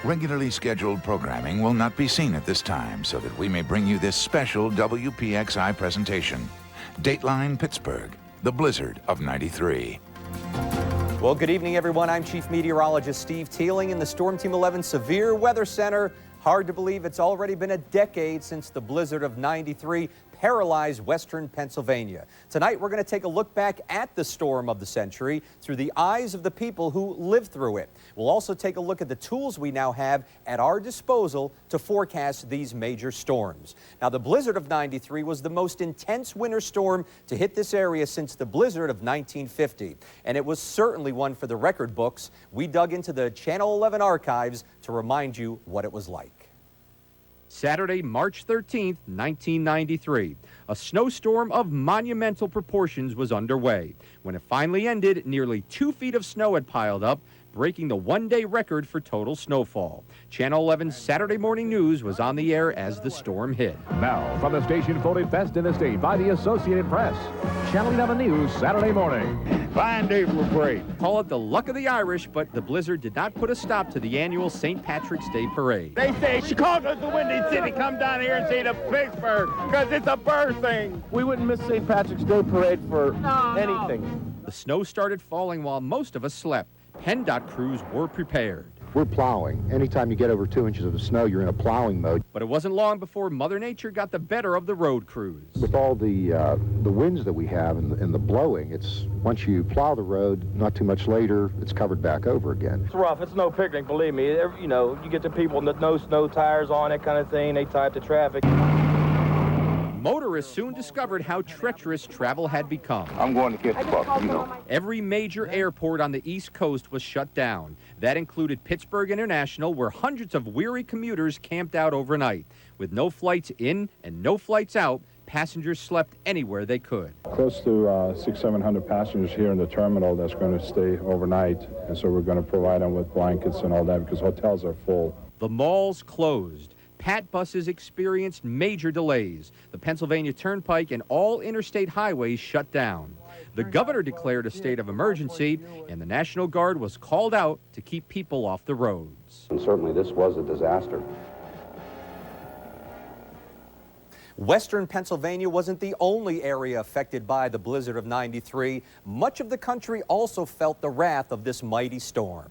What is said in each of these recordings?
Regularly scheduled programming will not be seen at this time so that we may bring you this special WPXI presentation. Dateline Pittsburgh, the blizzard of '93. Well, good evening, everyone. I'm Chief Meteorologist Steve Teeling in the Storm Team 11 Severe Weather Center. Hard to believe it's already been a decade since the blizzard of '93 paralyzed western Pennsylvania. Tonight, we're going to take a look back at the storm of the century through the eyes of the people who lived through it. We'll also take a look at the tools we now have at our disposal to forecast these major storms. Now, the blizzard of '93 was the most intense winter storm to hit this area since the blizzard of 1950. And it was certainly one for the record books. We dug into the Channel 11 archives to remind you what it was like. Saturday, March 13th, 1993. A snowstorm of monumental proportions was underway. When it finally ended, nearly 2 feet of snow had piled up, breaking the one-day record for total snowfall. Channel 11's Saturday Morning News was on the air as the storm hit. Now, from the station voted best in the state by the Associated Press, Channel 11 News, Saturday morning. Fine days were great. Call it the luck of the Irish, but the blizzard did not put a stop to the annual St. Patrick's Day Parade. They say Chicago's the windy city. Come down here and see the Pittsburgh, because it's a bird thing. We wouldn't miss St. Patrick's Day Parade for anything. The snow started falling while most of us slept. PennDOT crews were prepared. We're plowing. Anytime you get over 2 inches of snow, you're in a plowing mode. But it wasn't long before Mother Nature got the better of the road crews. With all the winds that we have and the blowing, it's once you plow the road, not too much later, it's covered back over again. It's rough. It's no picnic, believe me. You know, you get the people with no snow tires on, that kind of thing. They tie up the traffic. Motorists soon discovered how treacherous travel had become. I'm going to get fucked, you know. Every major airport on the East Coast was shut down. That included Pittsburgh International, where hundreds of weary commuters camped out overnight. With no flights in and no flights out, passengers slept anywhere they could. Close to 600-700 passengers here in the terminal that's going to stay overnight, and so we're going to provide them with blankets and all that because hotels are full. The malls closed. Pat buses experienced major delays. The Pennsylvania Turnpike and all interstate highways shut down. The governor declared a state of emergency, and the National Guard was called out to keep people off the roads. And certainly this was a disaster. Western Pennsylvania wasn't the only area affected by the blizzard of '93. Much of the country also felt the wrath of this mighty storm.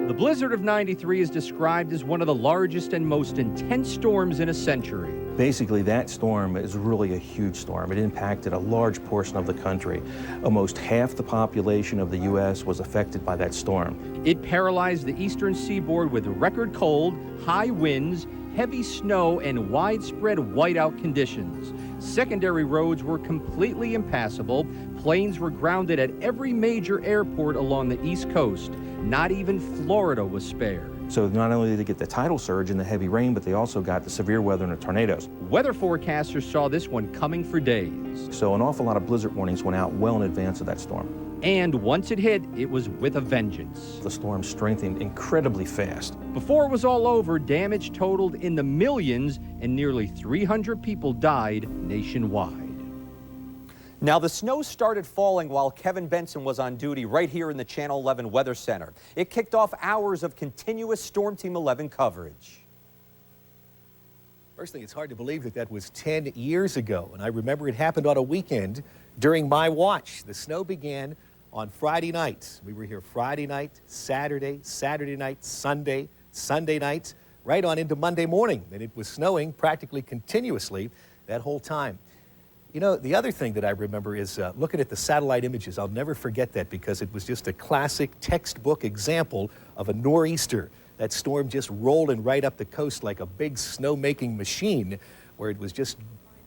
The blizzard of '93 is described as one of the largest and most intense storms in a century. Basically, that storm is really a huge storm. It impacted a large portion of the country. Almost half the population of the U.S. was affected by that storm. It paralyzed the eastern seaboard with record cold, high winds, heavy snow, and widespread whiteout conditions. Secondary roads were completely impassable. Planes were grounded at every major airport along the East Coast. Not even Florida was spared. So not only did they get the tidal surge and the heavy rain, but they also got the severe weather and the tornadoes. Weather forecasters saw this one coming for days. So an awful lot of blizzard warnings went out well in advance of that storm. And once it hit, it was with a vengeance. The storm strengthened incredibly fast. Before it was all over, damage totaled in the millions, and nearly 300 people died nationwide. Now, the snow started falling while Kevin Benson was on duty right here in the Channel 11 Weather Center. It kicked off hours of continuous Storm Team 11 coverage. First thing, it's hard to believe that that was 10 years ago, and I remember it happened on a weekend during my watch. The snow began on Friday night. We were here Friday night, Saturday, Saturday night, Sunday, Sunday night, right on into Monday morning. And it was snowing practically continuously that whole time. You know, the other thing that I remember is looking at the satellite images. I'll never forget that because it was just a classic textbook example of a nor'easter. That storm just rolling right up the coast like a big snow-making machine, where it was just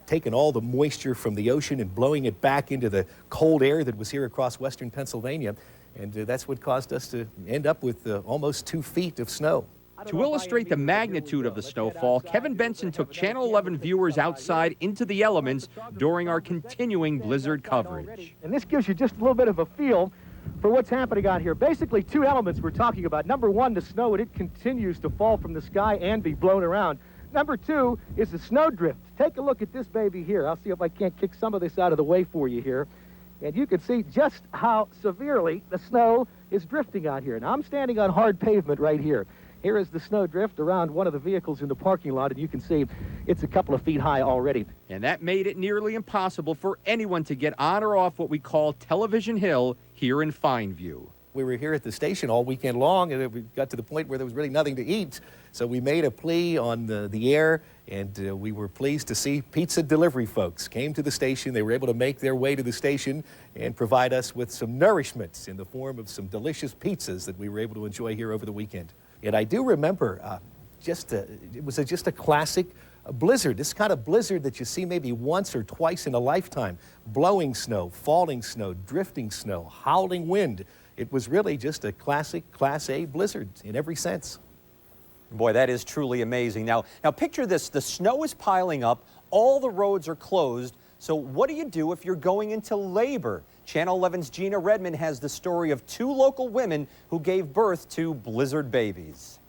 taking all the moisture from the ocean and blowing it back into the cold air that was here across western Pennsylvania. And that's what caused us to end up with almost 2 feet of snow. To illustrate the magnitude of the snowfall, Kevin Benson took Channel 11 viewers outside into the elements during our continuing blizzard coverage. And this gives you just a little bit of a feel for what's happening out here. Basically, two elements we're talking about. Number one, the snow, and it continues to fall from the sky and be blown around. Number two is the snow drift. Take a look at this baby here. I'll see if I can't kick some of this out of the way for you here. And you can see just how severely the snow is drifting out here. Now, I'm standing on hard pavement right here. Here is the snow drift around one of the vehicles in the parking lot, and you can see it's a couple of feet high already. And that made it nearly impossible for anyone to get on or off what we call Television Hill here in Fineview. We were here at the station all weekend long, and we got to the point where there was really nothing to eat. So we made a plea on the air, and we were pleased to see pizza delivery folks came to the station. They were able to make their way to the station and provide us with some nourishment in the form of some delicious pizzas that we were able to enjoy here over the weekend. And I do remember it was just a classic blizzard, this kind of blizzard that you see maybe once or twice in a lifetime. Blowing snow, falling snow, drifting snow, howling wind. It was really just a classic Class A blizzard in every sense. Boy, that is truly amazing. Now picture this. The snow is piling up. All the roads are closed. So what do you do if you're going into labor? Channel 11's Gina Redmond has the story of two local women who gave birth to blizzard babies.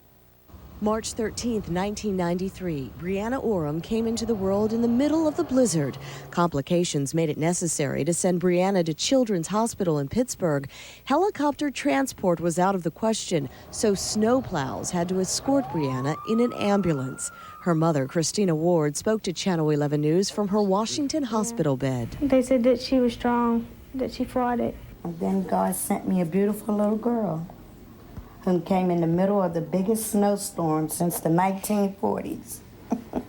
March 13th, 1993, Brianna Oram came into the world in the middle of the blizzard. Complications made it necessary to send Brianna to Children's Hospital in Pittsburgh. Helicopter transport was out of the question, so snowplows had to escort Brianna in an ambulance. Her mother, Christina Ward, spoke to Channel 11 News from her Washington hospital bed. They said that she was strong, that she fought it. And then God sent me a beautiful little girl who came in the middle of the biggest snowstorm since the 1940s.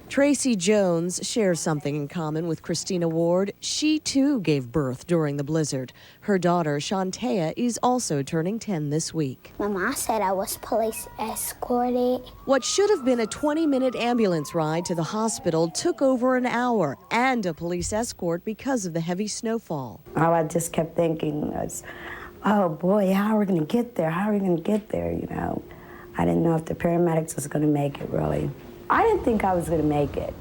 Tracy Jones shares something in common with Christina Ward. She, too, gave birth during the blizzard. Her daughter, Shantea, is also turning 10 this week. My mom said I was police escorted. What should have been a 20-minute ambulance ride to the hospital took over an hour and a police escort because of the heavy snowfall. All I just kept thinking was, oh boy, how are we going to get there? How are we going to get there, you know? I didn't know if the paramedics was going to make it, really. I didn't think I was going to make it.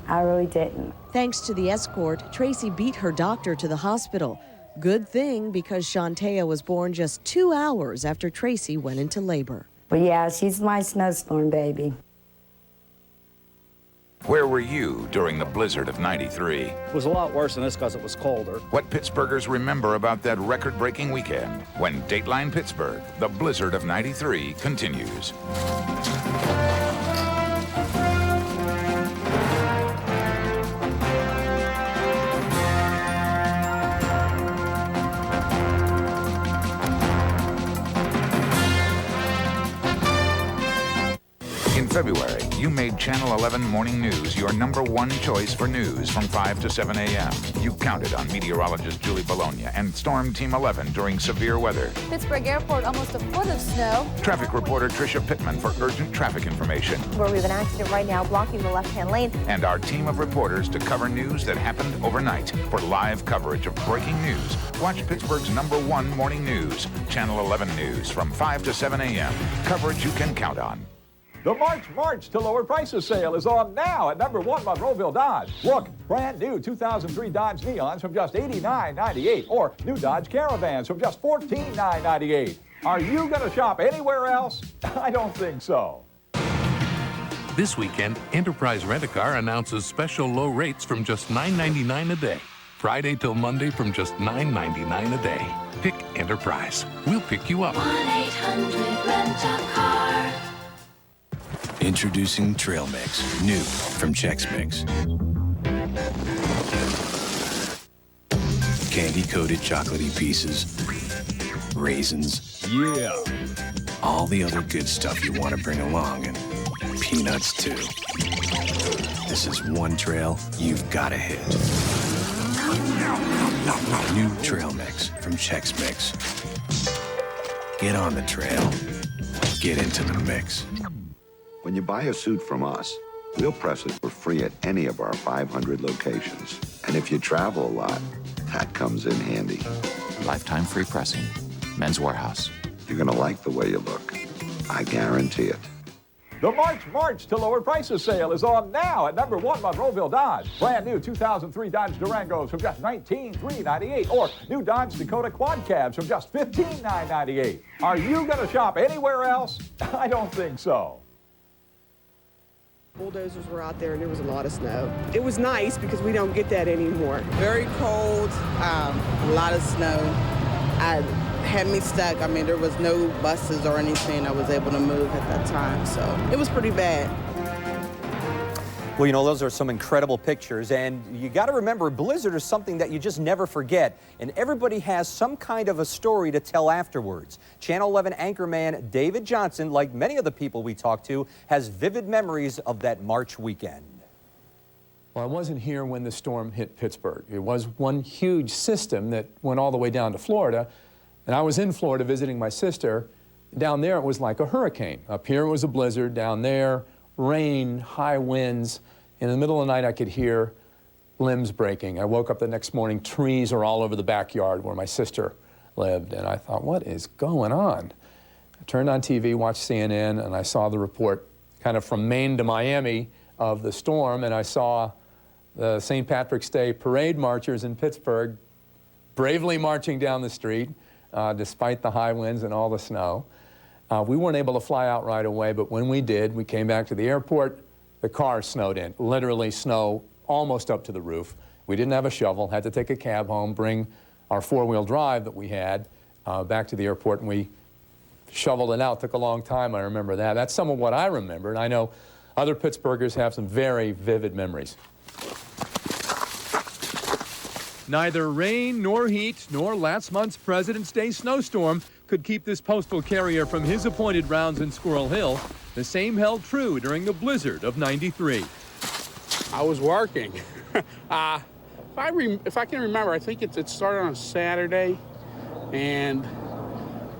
I really didn't. Thanks to the escort, Tracy beat her doctor to the hospital. Good thing, because Shantea was born just 2 hours after Tracy went into labor. But yeah, she's my snowstorm baby. Where were you during the blizzard of '93? It was a lot worse than this because it was colder. What Pittsburghers remember about that record-breaking weekend when Dateline Pittsburgh, the blizzard of '93, continues. In February, you made Channel 11 Morning News your #1 choice for news from 5 to 7 a.m. You counted on meteorologist Julie Bologna and Storm Team 11 during severe weather. Pittsburgh Airport, almost a foot of snow. Traffic reporter Tricia Pittman for urgent traffic information. Where we have an accident right now blocking the left-hand lane. And our team of reporters to cover news that happened overnight. For live coverage of breaking news, watch Pittsburgh's #1 morning news, Channel 11 News from 5 to 7 a.m. Coverage you can count on. The March to Lower Prices sale is on now at #1 Monroeville Dodge. Look, brand new 2003 Dodge Neons from just $89.98 or new Dodge Caravans from just $14,998. Are you going to shop anywhere else? I don't think so. This weekend, Enterprise Rent-A-Car announces special low rates from just $9.99 a day. Friday till Monday from just $9.99 a day. Pick Enterprise. We'll pick you up. 1-800-RENT-A-CAR. Introducing Trail Mix, new from Chex Mix. Candy-coated chocolatey pieces, raisins, yeah, all the other good stuff you want to bring along, and peanuts too. This is one trail you've got to hit. New Trail Mix from Chex Mix. Get on the trail. Get into the mix. When you buy a suit from us, we'll press it for free at any of our 500 locations. And if you travel a lot, that comes in handy. Lifetime free pressing. Men's Warehouse. You're going to like the way you look. I guarantee it. The March to Lower Prices sale is on now at #1 Monroeville Dodge. Brand new 2003 Dodge Durangos from just $19,398 or new Dodge Dakota Quad Cabs from just $15,998. Are you going to shop anywhere else? I don't think so. Bulldozers were out there and there was a lot of snow. It was nice because we don't get that anymore. Very cold, a lot of snow. Had me stuck. I mean, there was no buses or anything I was able to move at that time, so it was pretty bad. Well, you know, those are some incredible pictures, and you got to remember, a blizzard is something that you just never forget, and everybody has some kind of a story to tell afterwards. Channel 11 anchorman David Johnson, like many of the people we talked to, has vivid memories of that March weekend. Well, I wasn't here when the storm hit Pittsburgh. It was one huge system that went all the way down to Florida, and I was in Florida visiting my sister. Down there, it was like a hurricane. Up here, it was a blizzard. Down there, rain, high winds. In the middle of the night, I could hear limbs breaking. I woke up the next morning, trees are all over the backyard where my sister lived, and I thought, what is going on? I turned on TV, watched CNN, and I saw the report kind of from Maine to Miami of the storm, and I saw the St. Patrick's Day parade marchers in Pittsburgh bravely marching down the street despite the high winds and all the snow. We weren't able to fly out right away, but when we did, we came back to the airport. The car snowed in, literally snow almost up to the roof. We didn't have a shovel, had to take a cab home, bring our four-wheel drive that we had back to the airport, and we shoveled it out. Took a long time, I remember that. That's some of what I remember, and I know other Pittsburghers have some very vivid memories. Neither rain nor heat nor last month's President's Day snowstorm could keep this postal carrier from his appointed rounds in Squirrel Hill. The same held true during the blizzard of '93. I was working. If I can remember, I think it started on a Saturday, and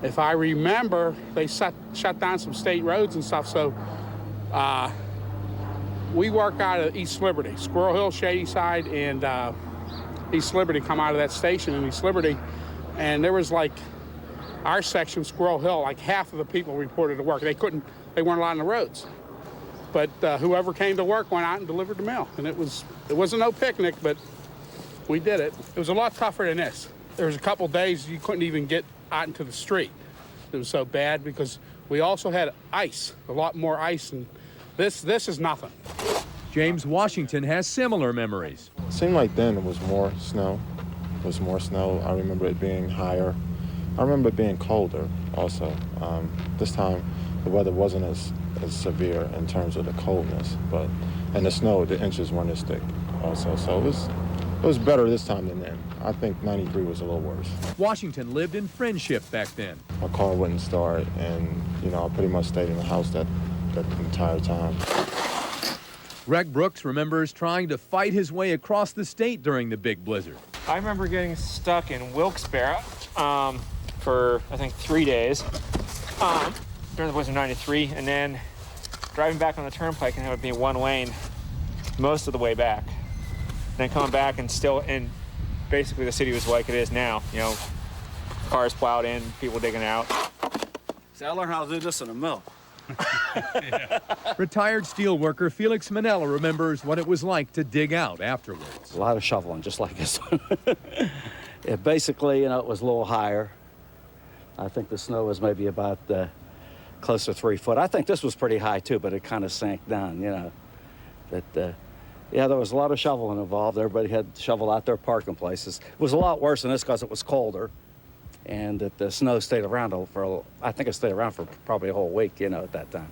if I remember, they shut down some state roads and stuff, so we work out of East Liberty, Squirrel Hill, Shady Side, and East Liberty come out of that station in East Liberty, and there was like our section, Squirrel Hill, like half of the people reported to work. They weren't allowed on the roads. But whoever came to work went out and delivered the mail. And it wasn't no picnic, but we did it. It was a lot tougher than this. There was a couple days you couldn't even get out into the street. It was so bad because we also had ice, a lot more ice, and this is nothing. James Washington has similar memories. It seemed like then it was more snow. I remember it being higher. I remember it being colder also. This time the weather wasn't as severe in terms of the coldness, and the snow, the inches weren't as thick also. So it was better this time than then. I think '93 was a little worse. Washington lived in Friendship back then. My car wouldn't start, and I pretty much stayed in the house that entire time. Greg Brooks remembers trying to fight his way across the state during the big blizzard. I remember getting stuck in Wilkes-Barre for, I think, 3 days during the blizzard of '93, and then driving back on the turnpike and having it be one lane most of the way back. And then coming back and basically the city was like it is now. Cars plowed in, people digging out. See, I learned how to do this in a mill. Retired steelworker Felix Manella remembers what it was like to dig out afterwards. A lot of shoveling, just like this one. Basically, it was a little higher. I think the snow was maybe about close to 3 foot. I think this was pretty high too, but it kind of sank down, But yeah, there was a lot of shoveling involved. Everybody had to shovel out their parking places. It was a lot worse than this because it was colder, and that the snow stayed around I think it stayed around for probably a whole week, at that time.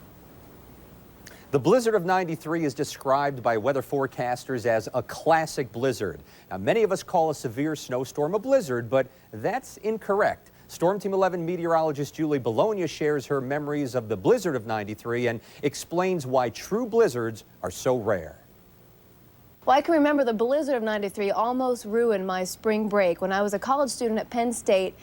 The blizzard of '93 is described by weather forecasters as a classic blizzard. Now, many of us call a severe snowstorm a blizzard, but that's incorrect. Storm Team 11 meteorologist Julie Bologna shares her memories of the blizzard of '93 and explains why true blizzards are so rare. Well, I can remember the blizzard of '93 almost ruined my spring break. When I was a college student at Penn State,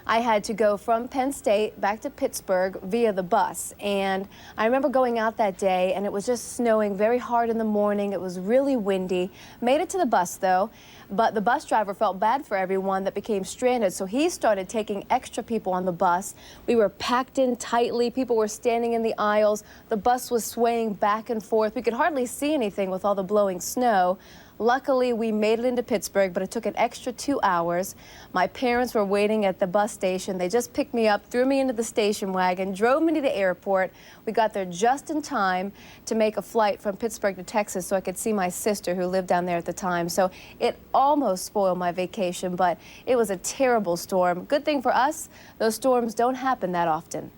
I had to go from Penn State back to Pittsburgh via the bus. And I remember going out that day, and it was just snowing very hard in the morning. It was really windy. Made it to the bus, though, but the bus driver felt bad for everyone that became stranded, so he started taking extra people on the bus. We were packed in tightly. People were standing in the aisles. The bus was swaying back and forth. We could hardly see anything with all the blowing snow. Luckily, we made it into Pittsburgh, but it took an extra 2 hours. My parents were waiting at the bus station. They just picked me up, threw me into the station wagon, drove me to the airport. We got there just in time to make a flight from Pittsburgh to Texas so I could see my sister who lived down there at the time. So it almost spoiled my vacation, but it was a terrible storm. Good thing for us, those storms don't happen that often.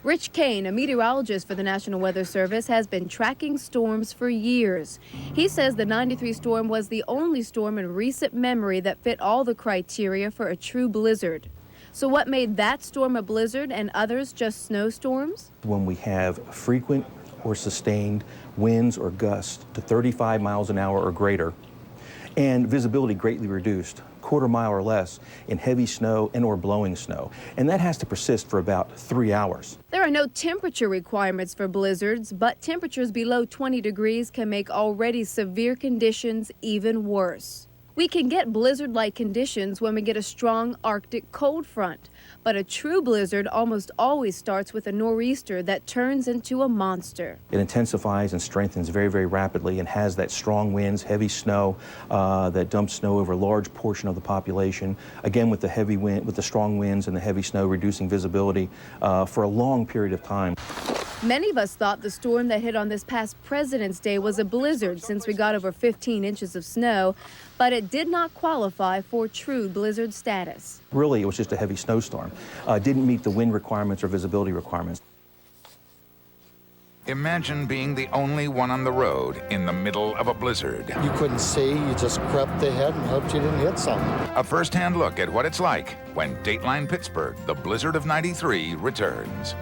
Rich Kane, a meteorologist for the National Weather Service, has been tracking storms for years. He says the 93 storm was the only storm in recent memory that fit all the criteria for a true blizzard. So what made that storm a blizzard and others just snowstorms? When we have frequent or sustained winds or gusts to 35 miles an hour or greater, and visibility greatly reduced, quarter mile or less, in heavy snow and or blowing snow. And that has to persist for about 3 hours. There are no temperature requirements for blizzards, but temperatures below 20 degrees can make already severe conditions even worse. We can get blizzard-like conditions when we get a strong Arctic cold front, but a true blizzard almost always starts with a nor'easter that turns into a monster. It intensifies and strengthens very, very rapidly and has that strong winds, heavy snow that dumps snow over a large portion of the population. Again, with the heavy wind, with the strong winds and the heavy snow reducing visibility for a long period of time. Many of us thought the storm that hit on this past President's Day was a blizzard since we got over 15 inches of snow, but it did not qualify for true blizzard status. Really, it was just a heavy snowstorm. Didn't meet the wind requirements or visibility requirements. Imagine being the only one on the road in the middle of a blizzard. You couldn't see, you just crept ahead and hoped you didn't hit something. A first-hand look at what it's like when Dateline Pittsburgh, the blizzard of '93, returns.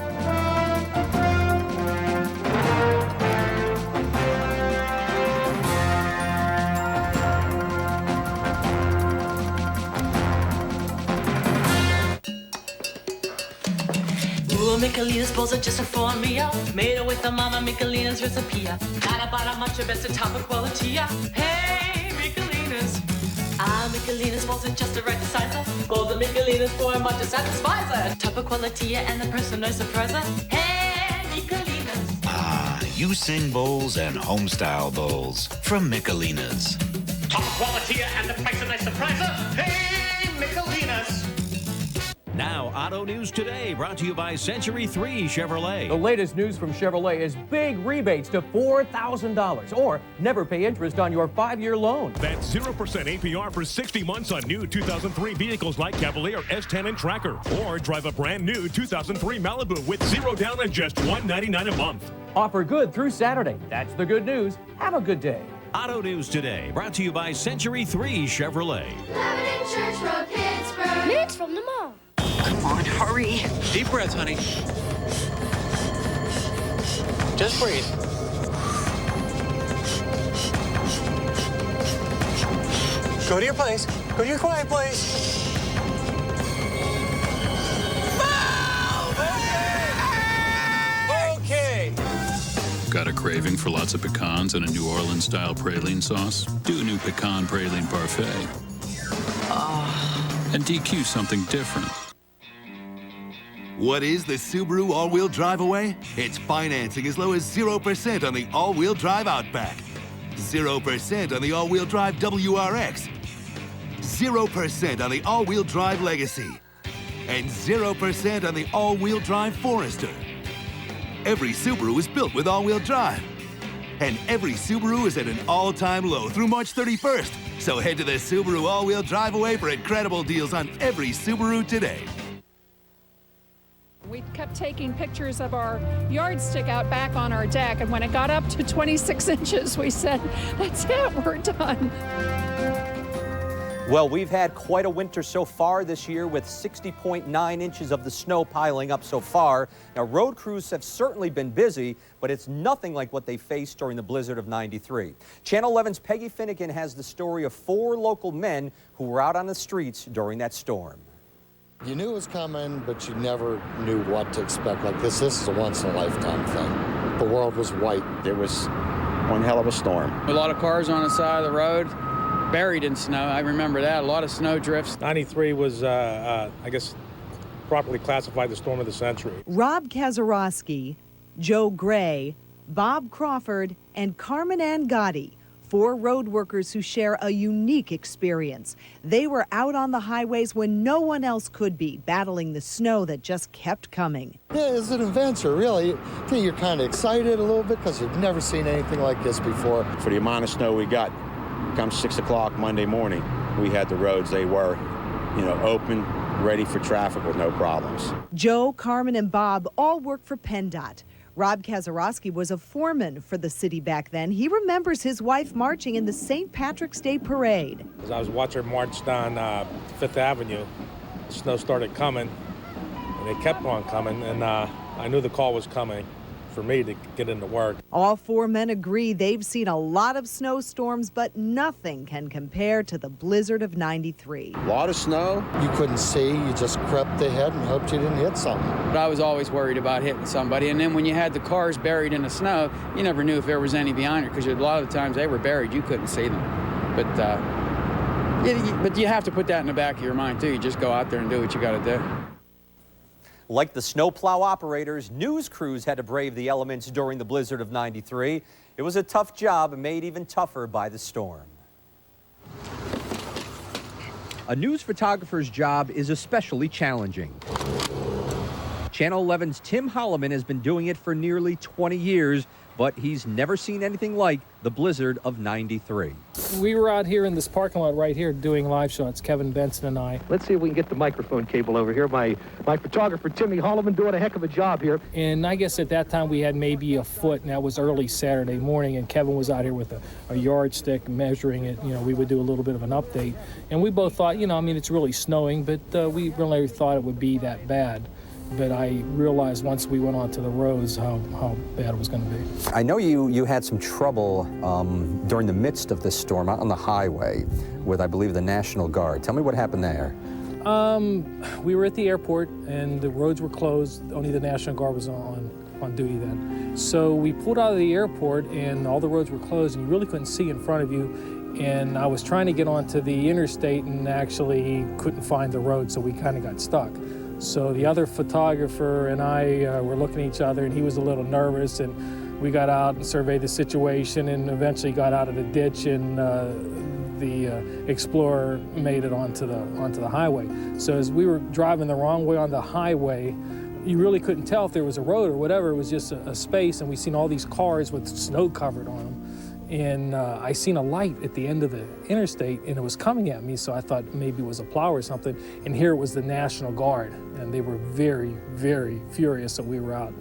Michelina's bowls are just for me. Made it with the Mama Michelina's recipe. Not about much of it's a top of quality. Hey, Michelina's. Michelina's bowls are just the right size. Golden Michelina's for much to satisfy her. Top of quality and the personal surprise. Hey, Michelina's. You sing bowls and home-style bowls from Michelina's. Top quality and the price of nice surprise. Hey, Michelina's. Now, Auto News Today, brought to you by Century 3 Chevrolet. The latest news from Chevrolet is big rebates to $4,000 or never pay interest on your 5-year loan. That's 0% APR for 60 months on new 2003 vehicles like Cavalier, S10, and Tracker. Or drive a brand new 2003 Malibu with 0 down and just $199 a month. Offer good through Saturday. That's the good news. Have a good day. Auto News Today, brought to you by Century 3 Chevrolet. Lebanon Church Road, Pittsburgh. Minutes from the mall. Come on, hurry. Deep breath, honey. Just breathe. Go to your place. Go to your quiet place. Okay. Got a craving for lots of pecans and a New Orleans-style praline sauce? Do a new pecan praline parfait. And DQ something different. What is the Subaru all-wheel drive away? It's financing as low as 0% on the all-wheel drive Outback, 0% on the all-wheel drive WRX, 0% on the all-wheel drive Legacy, and 0% on the all-wheel drive Forester. Every Subaru is built with all-wheel drive, and every Subaru is at an all-time low through March 31st. So head to the Subaru all-wheel drive away for incredible deals on every Subaru today. We kept taking pictures of our yardstick out back on our deck, and when it got up to 26 inches, we said, that's it, we're done. Well, we've had quite a winter so far this year with 60.9 inches of the snow piling up so far. Now, road crews have certainly been busy, but it's nothing like what they faced during the blizzard of '93. Channel 11's Peggy Finnegan has the story of 4 local men who were out on the streets during that storm. You knew it was coming, but you never knew what to expect. Like this is a once-in-a-lifetime thing. The world was white. It was one hell of a storm. A lot of cars on the side of the road, buried in snow. I remember that. A lot of snow drifts. 93 was, I guess, properly classified the storm of the century. Rob Kazarowski, Joe Gray, Bob Crawford, and Carmen Ann Gotti, 4 road workers who share a unique experience. They were out on the highways when no one else could be, battling the snow that just kept coming. Yeah, it's an adventure, really. I think you're kind of excited a little bit because you've never seen anything like this before. For the amount of snow we got, come 6 o'clock Monday morning, we had the roads, they were, open, ready for traffic with no problems. Joe, Carmen, and Bob all work for PennDOT. Rob Kazarowski was a foreman for the city back then. He remembers his wife marching in the St. Patrick's Day parade. As I was watching her march down Fifth Avenue, the snow started coming, and it kept on coming, and I knew the call was coming for me to get into work. All 4 men agree they've seen a lot of snowstorms, but nothing can compare to the blizzard of '93. A lot of snow. You couldn't see, you just crept ahead and hoped you didn't hit something. But I was always worried about hitting somebody, and then when you had the cars buried in the snow, you never knew if there was any behind it, because a lot of the times they were buried, you couldn't see them. But you have to put that in the back of your mind too. You just go out there and do what you got to do. Like the snowplow operators, news crews had to brave the elements during the blizzard of '93. It was a tough job and made even tougher by the storm. A news photographer's job is especially challenging. Channel 11's Tim Holloman has been doing it for nearly 20 years, but he's never seen anything like the blizzard of '93. We were out here in this parking lot right here doing live shots, Kevin Benson and I. Let's see if we can get the microphone cable over here. My photographer, Timmy Holloman, doing a heck of a job here. And I guess at that time we had maybe a foot, and that was early Saturday morning, and Kevin was out here with a yardstick measuring it. We would do a little bit of an update. And we both thought, it's really snowing, but we really thought it would be that bad. But I realized once we went onto the roads how bad it was going to be. I know you had some trouble during the midst of this storm out on the highway with, I believe, the National Guard. Tell me what happened there. We were at the airport, and the roads were closed. Only the National Guard was on duty then. So we pulled out of the airport, and all the roads were closed, and you really couldn't see in front of you. And I was trying to get onto the interstate and actually couldn't find the road, so we kind of got stuck. So the other photographer and I were looking at each other, and he was a little nervous, and we got out and surveyed the situation and eventually got out of the ditch, and the Explorer made it onto the highway. So as we were driving the wrong way on the highway, you really couldn't tell if there was a road or whatever. It was just a space, and we seen all these cars with snow covered on them. And I seen a light at the end of the interstate, and it was coming at me, so I thought maybe it was a plow or something. And here it was the National Guard, and they were very, very furious that we were out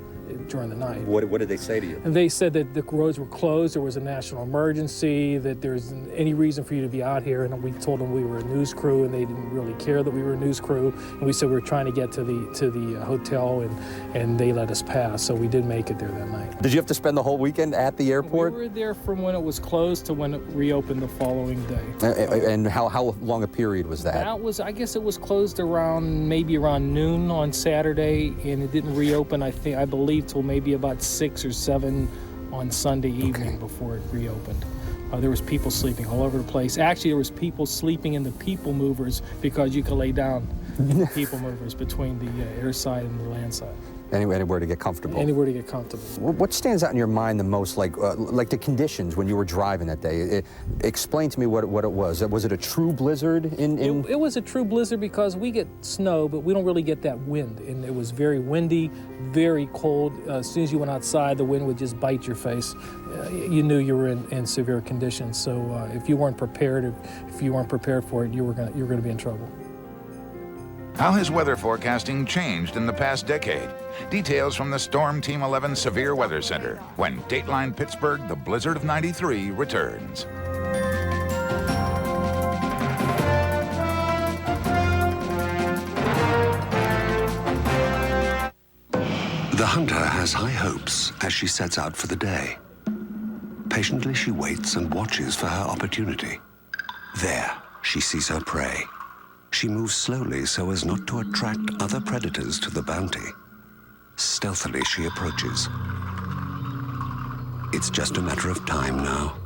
during the night. What did they say to you? And they said that the roads were closed, there was a national emergency, that there's any reason for you to be out here. And we told them we were a news crew, and they didn't really care that we were a news crew. And we said we were trying to get to the hotel, and they let us pass. So we did make it there that night. Did you have to spend the whole weekend at the airport? We were there from when it was closed to when it reopened the following day. And how long a period was that? That was, I guess it was closed maybe around noon on Saturday, and it didn't reopen, I believe, till maybe about 6 or 7 on Sunday evening before it reopened. There was people sleeping all over the place. Actually, there was people sleeping in the people movers because you could lay down in the people movers between the air side and the land side. Anywhere to get comfortable. Anywhere to get comfortable. What stands out in your mind the most, like the conditions when you were driving that day? Explain to me what it was. Was it a true blizzard? It was a true blizzard because we get snow, but we don't really get that wind. And it was very windy, very cold. As soon as you went outside, the wind would just bite your face. You knew you were in severe conditions. So if you weren't prepared, if you weren't prepared for it, you were going to be in trouble. How has weather forecasting changed in the past decade? Details from the Storm Team 11 Severe Weather Center when Dateline Pittsburgh, the blizzard of '93 returns. The hunter has high hopes as she sets out for the day. Patiently she waits and watches for her opportunity. There, she sees her prey. She moves slowly so as not to attract other predators to the bounty. Stealthily she approaches. It's just a matter of time now.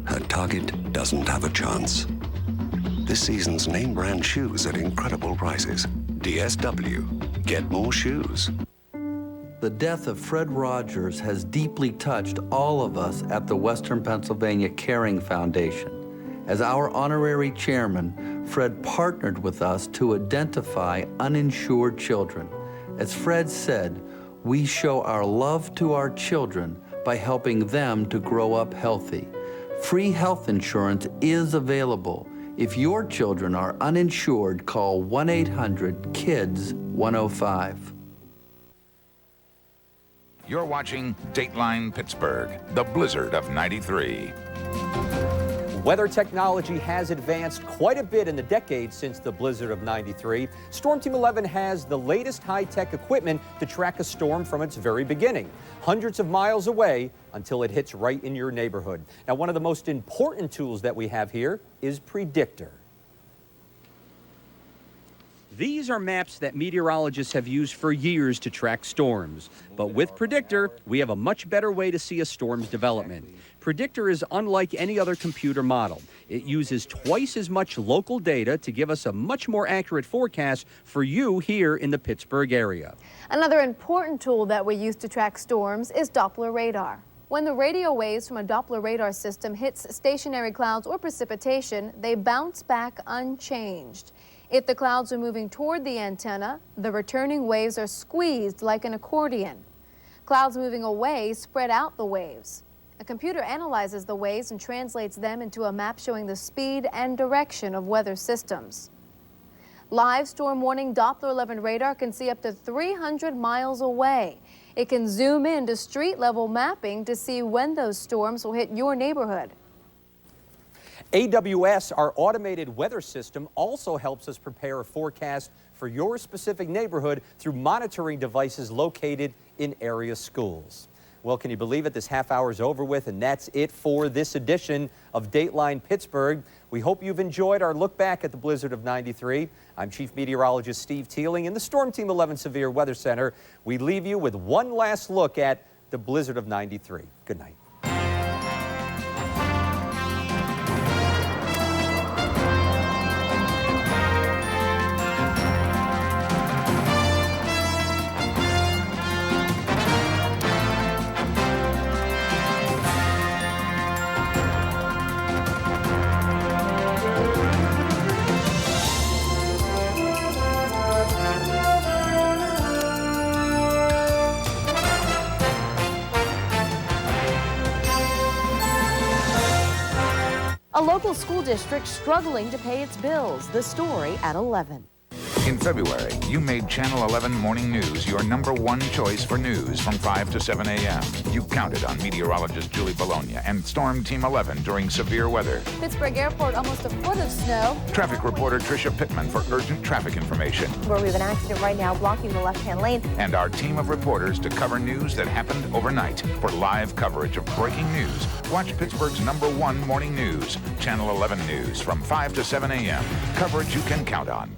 Her target doesn't have a chance. This season's name brand shoes at incredible prices. DSW, get more shoes. The death of Fred Rogers has deeply touched all of us at the Western Pennsylvania Caring Foundation. As our honorary chairman, Fred partnered with us to identify uninsured children. As Fred said, we show our love to our children by helping them to grow up healthy. Free health insurance is available. If your children are uninsured, call 1-800-KIDS-105. You're watching Dateline Pittsburgh, the blizzard of '93. Weather technology has advanced quite a bit in the decades since the blizzard of '93. Storm Team 11 has the latest high-tech equipment to track a storm from its very beginning, hundreds of miles away until it hits right in your neighborhood. Now, one of the most important tools that we have here is Predictor. These are maps that meteorologists have used for years to track storms. But with Predictor, we have a much better way to see a storm's development. Predictor is unlike any other computer model. It uses twice as much local data to give us a much more accurate forecast for you here in the Pittsburgh area. Another important tool that we use to track storms is Doppler Radar. When the radio waves from a Doppler radar system hits stationary clouds or precipitation, they bounce back unchanged. If the clouds are moving toward the antenna, the returning waves are squeezed like an accordion. Clouds moving away spread out the waves. A computer analyzes the waves and translates them into a map showing the speed and direction of weather systems. Live storm warning Doppler 11 radar can see up to 300 miles away. It can zoom in to street level mapping to see when those storms will hit your neighborhood. AWS, our automated weather system, also helps us prepare a forecast for your specific neighborhood through monitoring devices located in area schools. Well, can you believe it? This half hour is over with, and that's it for this edition of Dateline Pittsburgh. We hope you've enjoyed our look back at the blizzard of '93. I'm Chief Meteorologist Steve Teeling in the Storm Team 11 Severe Weather Center. We leave you with one last look at the blizzard of '93. Good night. A local school district struggling to pay its bills. The story at 11. In February, you made Channel 11 Morning News your #1 choice for news from 5 to 7 a.m. You counted on meteorologist Julie Bologna and Storm Team 11 during severe weather. Pittsburgh Airport, almost a foot of snow. Traffic reporter Tricia Pittman for urgent traffic information. Where we have an accident right now blocking the left-hand lane. And our team of reporters to cover news that happened overnight. For live coverage of breaking news, watch Pittsburgh's #1 morning news, Channel 11 News from 5 to 7 a.m. Coverage you can count on.